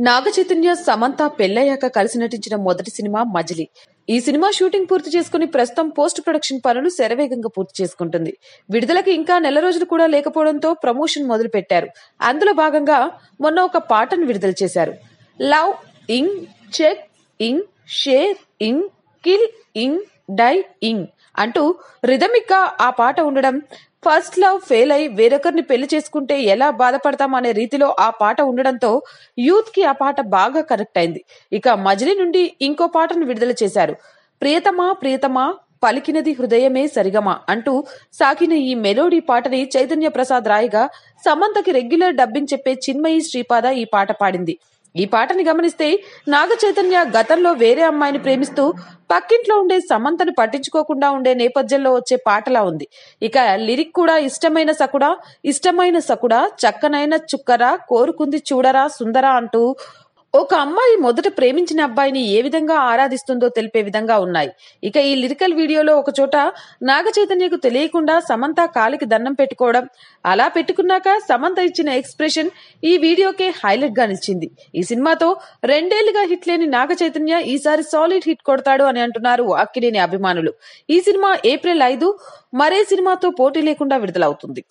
నాగ చైతన్య, సమంత పెళ్లయ్యాక కలిసి నటించిన మొదటి సినిమా మజిలీ. ఈ సినిమా షూటింగ్ పూర్తి చేసుకుని ప్రస్తుతం పోస్ట్ ప్రొడక్షన్ పనులు శరవేగంగా పూర్తి చేసుకుంటుంది. విడుదలకి ఇంకా నెల రోజులు కూడా లేకపోవడంతో ప్రమోషన్ మొదలు పెట్టారు. అందులో భాగంగా మొన్న ఒక పాటను విడుదల చేశారు. లవ్ ఇంగ్, చెక్ ఇంగ్, షేర్ ఇంగ్, కిల్ ఇంగ్, డై ఇంగ్ అంటూ రిథమిక్ గా ఆ పాట ఉండడం, ఫస్ట్ లవ్ ఫెయిల్ అయి వేరొకరిని పెళ్లి చేసుకుంటే ఎలా బాధపడతాం అనే రీతిలో ఆ పాట ఉండడంతో యూత్ కి ఆ పాట బాగా కనెక్ట్ అయింది. ఇక మజిలీ నుండి ఇంకో పాటను విడుదల చేశారు. ప్రియతమా ప్రియతమా పలికినది హృదయమే సరిగమా అంటూ సాగిన ఈ మెలోడీ పాటని చైతన్య ప్రసాద్ రాయగా, సమంతకి రెగ్యులర్ డబ్బింగ్ చెప్పే చిన్మయి శ్రీపాద ఈ పాట పాడింది. ఈ పాటని గమనిస్తే నాగ చైతన్య గతంలో వేరే అమ్మాయిని ప్రేమిస్తూ పక్కింట్లో ఉండే సమంతను పట్టించుకోకుండా ఉండే నేపథ్యంలో వచ్చే పాటలా ఉంది. ఇక లిరిక్ కూడా ఇష్టమైన సకుడా చక్కనైన చుక్కరా కోరుకుంది చూడరా సుందరా అంటూ ఒక అమ్మాయి మొదట ప్రేమించిన అబ్బాయిని ఏ విధంగా ఆరాధిస్తుందో తెలిపే విధంగా ఉన్నాయి. ఇక ఈ లిరికల్ వీడియోలో ఒక చోట నాగ చైతన్యకు తెలియకుండా సమంత కాలికి దండం పెట్టుకోవడం, అలా పెట్టుకున్నాక సమంత ఇచ్చిన ఎక్స్ప్రెషన్ ఈ వీడియోకే హైలైట్ గా నిలిచింది. ఈ సినిమాతో 2 ఏళ్లుగా హిట్ లేని నాగ చైతన్య ఈసారి సాలిడ్ హిట్ కొడతాడు అని అంటున్నారు అక్కినేని అభిమానులు. ఈ సినిమా ఏప్రిల్ 5 మరే సినిమాతో పోటీ లేకుండా విడుదలవుతుంది.